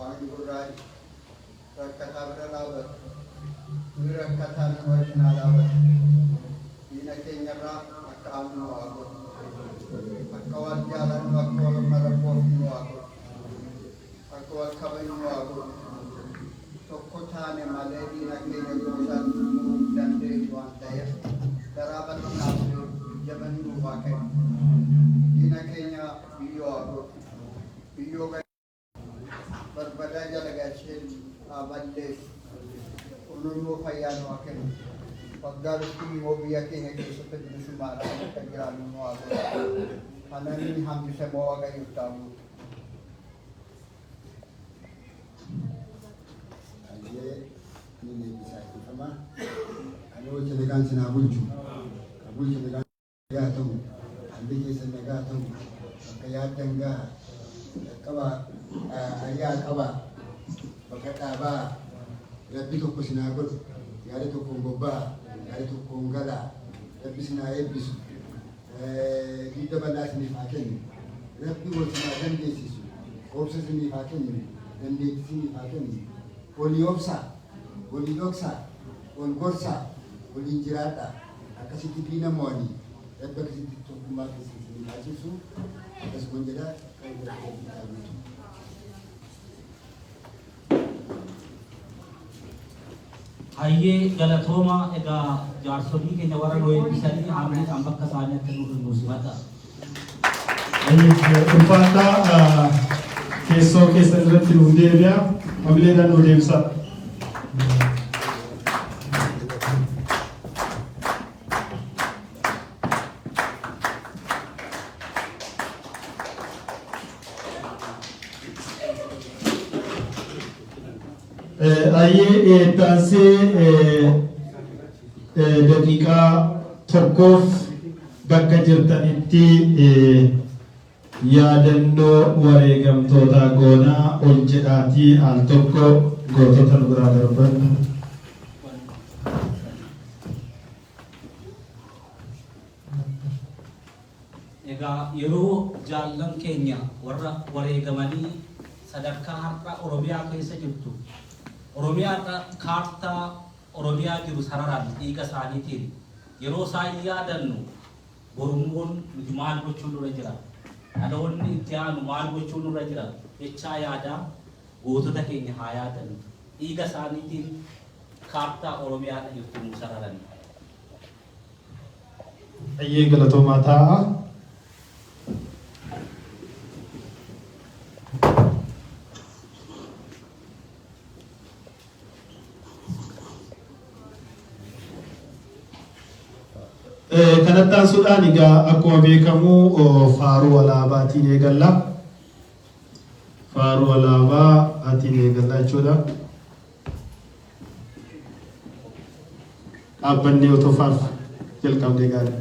Pangurai Rakata Berlabat Wirakata Wajnalabat Ina Kenyara Akamu Aku Akawat Jalan Wakol Marapofu Aku Akawat Kabinu Aku Tokotane Maledi Nakenya Dosan dan Tuantaya Darabat Nasu Jaman Wakai Ina Kenya Biyo berbeda delegasi Bangladesh ulunu fayan wakil paggalos kini mobiya kini seperti sumara kagirano mo ako anani hamdi sa mo agay utamu aje ini bisa itu sama anu cedekan sinabulju abul cedekan ya tahu andi ke senaga tahu kaya tangga kaba ayah kaba berkata ba Rabbi to kusinagol yare to kongoba yare to kongala Rabbi sina ebis kita balas ni faken Rabbi wo sina dan desisu opsa ni faken dan desi ni faken poliopsa polidoksa polgorsa polinjirata akasiti pina moni Rabbi kasiti to kumaka sini ajisu atas menjadi आइए गलतोमा एगा जारसोनी के नवरन होए बिसरी हमने अंबक का साने तनु मुसीबता ulfaata keessoo keessan irratti nuuf deebi'a mabileedhaan nu deebisa. Ayyee taasisee daqiiqaa tokkoof bakka jirtanitti yaadannoo wareegamtoota goonaa ol jedhaatii al tokko gootota nu biraa darban. एगा yeroo jaallan keenya warra wareegamanii sadarkaa har'a Oromiyaa keessa jirtu Oromiyaa kaartaa Oromiyaa jiru sararaan dhiiga isaaniitiin yeroo isaan yaadannu borummoon nuti maal gochuun nurra jira dhaloonni itti aanu maal gochuun nurra jira jechaa yaadaa gootota keenya haa yaadannu dhiiga isaaniitiin kaartaa Oromiyaa jirtu nu sararan. Ayyee galatoomaa ta'a. Kanattaan Sudaan egaa akkuma beekamu faaruu alaabaatiin eegalla. Faaruu alaabaatiin eegalla jechuudha. Dhaabbanni otofaaf jalqabdee gaarii.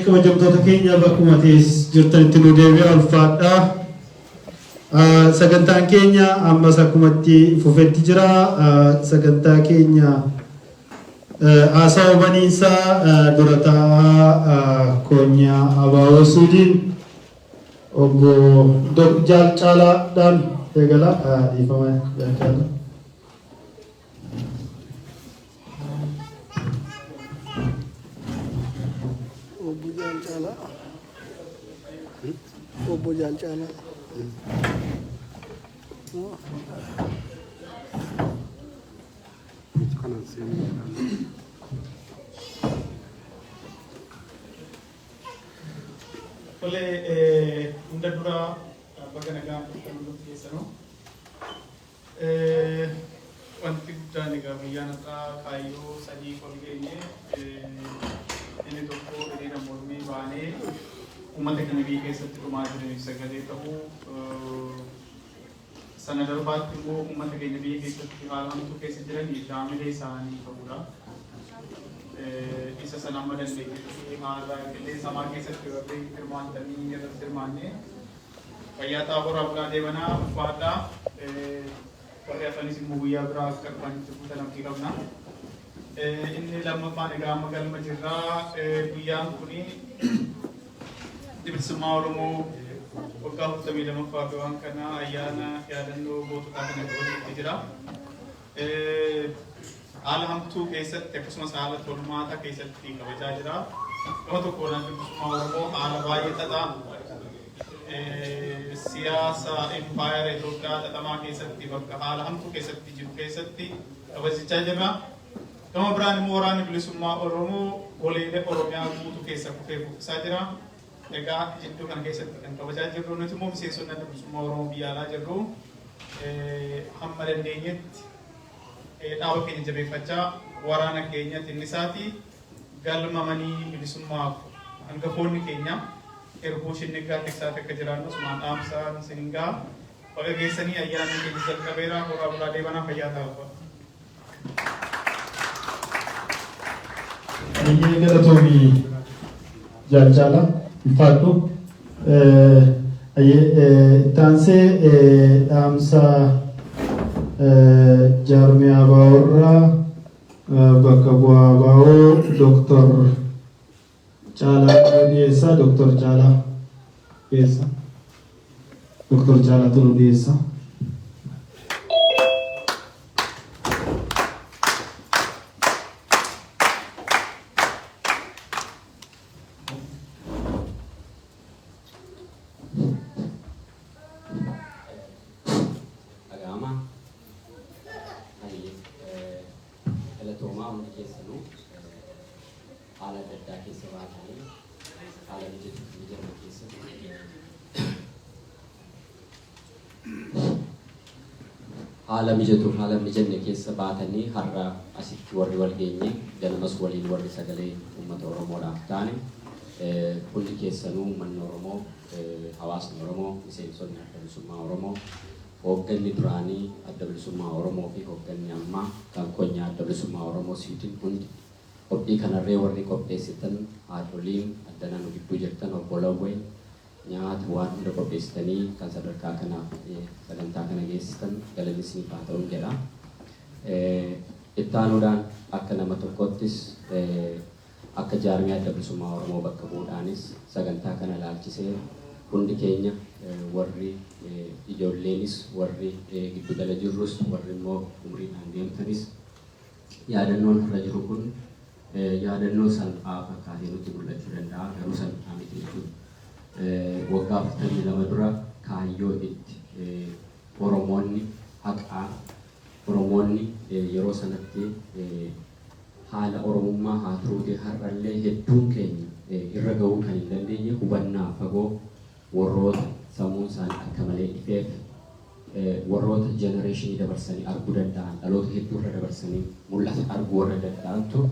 kabajamtoota keenya bakkuma jirtanitti nu deebi'aa ulfaadha. Sagantaan keenya ammas akkumatti fufetti jira. Sagantaa keenya haasawa baniinsaa dura taa'aa Koonyaa Abaaboo Suudiin obbo Jaal Caalaadhaan eegala. Dhiifama Jaal Caalaa. Obbo Jaal Caalaa. Hunda dura bakka nagaan kan keessanuu wanti guddaan egaa guyyaan irraa kaayyoo sadii ol geenye inni tokko hiriira mormii baanee uummata keenya biyya keessatti dhumaa jiraniif sagalee ta'uu sana darbaatti immoo uummata keenya biyya keessatti haala hamtuu keessa jiranii daamilee isaanii ta'uudha. Isa sana amma dandeettii haala qilleensa hamaa keessatti warri hirmaatanii irratti hirmaannee fayyaa xaaboraa bulaa deebanaa ulfaadhaa warri hafanis immoo guyyaa biraa akka dhufanitti guutamtii qabna. Inni lammaffaan egaa amma galma jirraa guyyaan kuni bilisummaa Oromoo waggaa 42ffaa waan kana ayyaana yaadannoo goototaa kana qabachuutti jira. Haala hamtuu keessatti akkasumas haala tolmaataa keessatti kabajaa jira. Gama tokkoon bilisummaa Oromoo haala baay'ee xaxaa siyaasa impaayera Itoophiyaa xaxamaa keessatti bakka haala hamtuu keessatti jiru keessatti kabajachaa jirra. Gama biraan immoo waraanni bilisummaa Oromoo goleelee Oromiyaa guutuu keessa kufee kuffisaa jira. Egaa jidduu kana keessatti kan kabajaa jirru nuti immoo miseensonni bilisummaa Oromoo biyya alaa jirru hamma dandeenyetti dhaaba keenya jabeeffachaa waraana keenya tinnisaati galmamanii bilisummaaf hangafoonni keenya erguu shinnigaa tiksaati akka jiraannus maadhaamsaan siningaa baga geessanii ayyaanni keenya jalqabeeraa horaa bulaa deebanaa fayyaa ta'a. Ayyee galatoomii jaalchala ulfaadhu. Taansee dhaamsa jaarmiyaa baawurraa bakka bu'aa baawoo Dooktor Caalaa dhiyeessaa. Dooktor Caalaa dhiyeessaa. Dooktor Caalaa Tuluu dhiyeessaa. haala mijatuuf haala mijanne keessa baatanii har'a asitti warri wal geenye ganamas waliin warri sagalee uummata Oromoodhaaf taane hundi keessanuu uummanni Oromoo hawaasni Oromoo miseensonni adda bilisummaa Oromoo hoogganni duraanii adda bilisummaa Oromoo fi hoogganni ammaa kan konyaa adda bilisummaa Oromoo siitiin hundi qophii kanarree warri qopheessitan haadholiin addanaa nu gidduu jirtan obbolawwan nyaata waan hunda qopheessitanii kan sadarkaa kanaaf sagantaa kana geessisan galanni isiniif haa ta'u jedha. Itti aanuudhaan akka nama tokkottis akka jaarmiyaa adda bilisummaa Oromoo bakka bu'uudhaanis sagantaa kana ilaalchisee hundi keenya warri ijoolleenis warri giddugala jirrus warri immoo umriidhaan deemtanis yaadannoon irra jiru kun yaadannoo salphaa fakkaatee nutti mul'achuu danda'a garuu salphaa miti jechuudha. Waggaa 42 dura kaayyoo itti Oromoonni haqaa Oromoonni yeroo sanatti haala Oromummaa haa turuuti har'allee hedduun keenya irra gahuu kan hin dandeenye hubannaa fagoo warroota sammuun isaanii akka malee dhifeef warroota jenereeshinii dabarsanii arguu danda'an dhaloota hedduu irra dabarsanii mul'ata arguu warra danda'antu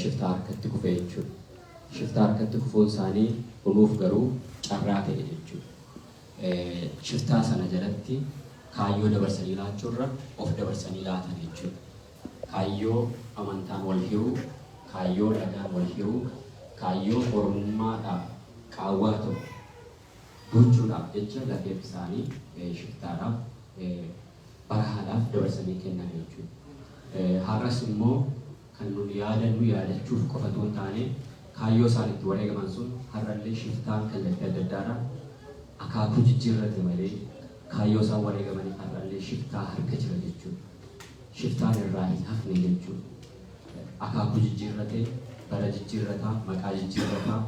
shiftaa harkatti kufee jechuudha. Shiftaa harkatti kufuun isaanii kunuuf garuu carraa ta'e jechuudha. Shiftaa sana jalatti kaayyoo dabarsanii laachuurra of dabarsanii laatan jechuudha. Kaayyoo amantaan wal hiruu, kaayyoo dhagaan wal hiruu, kaayyoo Oromummaadhaaf qaawwaa ta'u gochuudhaaf jecha lafee isaanii shiftaadhaaf barahaadhaaf dabarsanii kennan jechuudha. Har'as immoo kan nuti yaadannu yaadachuuf qofatu hin taane kaayyoo isaaniitti wareegaman sun har'allee shiftaan kallattii adda addaadhaan akaakuu jijjiirrate malee kaayyoo isaan wareegamanii har'allee shiftaa harka jira jechuudha. Shiftaan irraa hin hafne jechuudha. Akaakuu jijjiirrate bara jijjiirrataa maqaa jijjiirrataa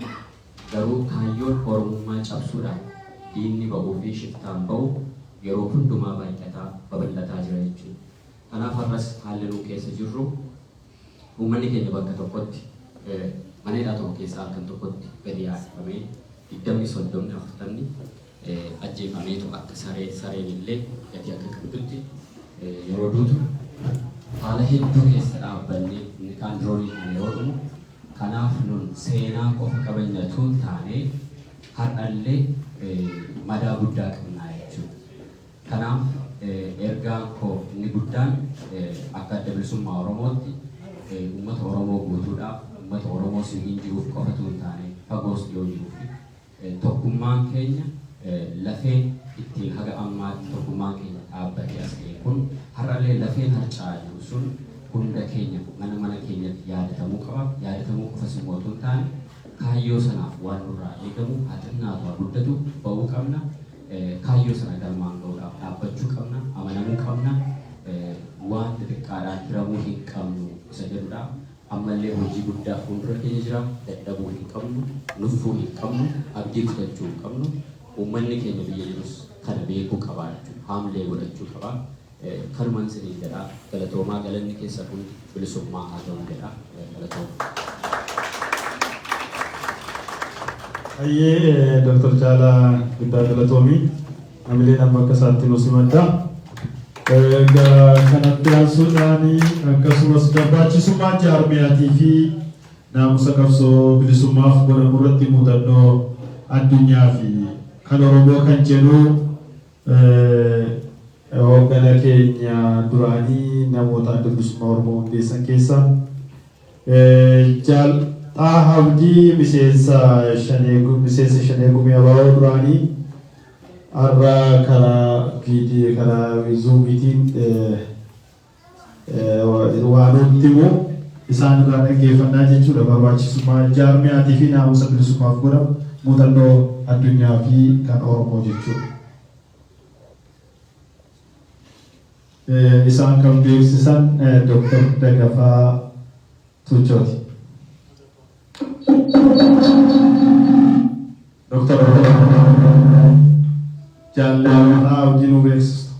garuu kaayyoon Oromummaa cabsuudhaan diinni ba'uu fi shiftaan ba'u yeroo hundumaa baay'ataa babal'ataa jira jechuudha. Kanaaf har'as haalli nuyi keessa jirru uummanni keenya bakka tokkotti maneedhaa tokko keessaa halkan tokkotti gadi yaasifamee 20-30 ajjeefameetu akka sareen illee gadi akka qabdutti yeroo duutu haala hedduu keessa dhaabbannee inni kaan diroonii kana yeroo dhumu kanaaf nun seenaa qofa qabanyatuun taanee har'allee madaa guddaa qabnaa jechuudha. Kanaaf ergaan koo inni guddaan akka adda bilisummaa Oromootti uummata Oromoo guutuudhaaf uummata Oromoo siniin jiruuf qofatu hin taane fagoos dhiyoo jiruuf tokkummaan keenya lafeen ittiin haga ammaatti tokkummaan keenya dhaabbatee as ga'e kun har'allee lafeen harca'aa jiru sun hunda keenya mana keenyatti yaadatamuu qaba. Yaadatamuu qofas immoo otoo hin taane kaayyoo sanaaf waan nurraa eegamu haa xinnaatu haa guddatu ba'uu qabna. Kaayyoo sana galmaan ga'uudhaaf dhaabbachuu qabna. Amanamuu qabna. Waan xixiqqaadhaan hiramuu hin qabnu isa jedhudha. Ammallee hojii guddaa fuuldura keenya jira. Dadhabuu hin qabnu, nuffuu hin qabnu, abdii kutachuu hin qabnu. Uummanni keenya biyya jirus kana beekuu qabaa jechuudha. Haamlee godhachuu qabaa. Kanumaan siniin jedha galatoomaa galanni keessa kun bilisummaa haa ta'u jedha galatoomaa. Ayyee Dr. Caalaa guddaa galatoomii namileen amma akka isaatti nu simadda. Kanatti aansuudhaani akkasumas barbaachisummaa jaarmiyaatii fi naamusa qabsoo bilisummaaf godhamu irratti muuxannoo addunyaa fi kan Oromoo kan jedhu hooggana keenya duraanii namoota adda bilisummaa Oromoo hundeessan keessaa Jaalxaa Habdii miseensa shanee gumii abaaboo duraanii har'a karaa zuumiitiin waan nutti himu isaan irraa dhaggeeffannaa jechuudha. Barbaachisummaa jaarmiyaatii fi naamusa bilisummaaf godhamu muuxannoo addunyaa fi kan Oromoo jechuudha. Isaan kan beeksisan Dr. Dagafaa Tuchooti. Dr. Jaallattaa hojii nu beeksistu.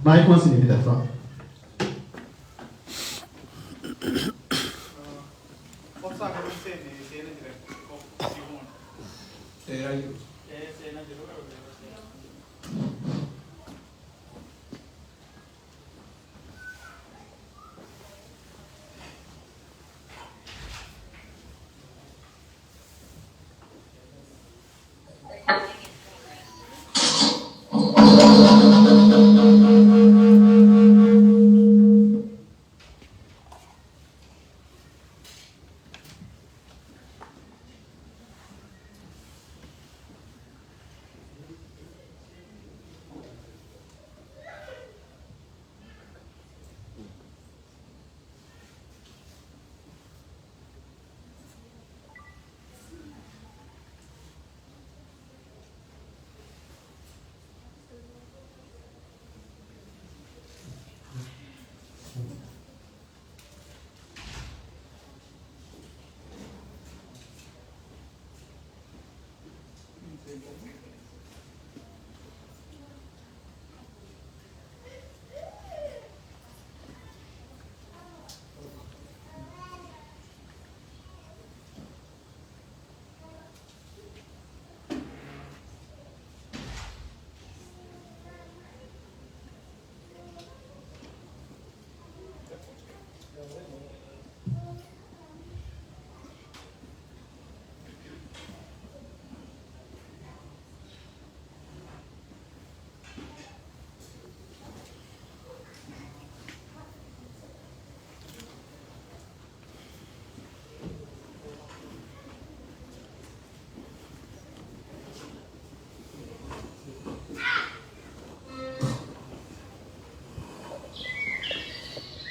Maayik waan sinii fidataa. Obsaa kan seene jira.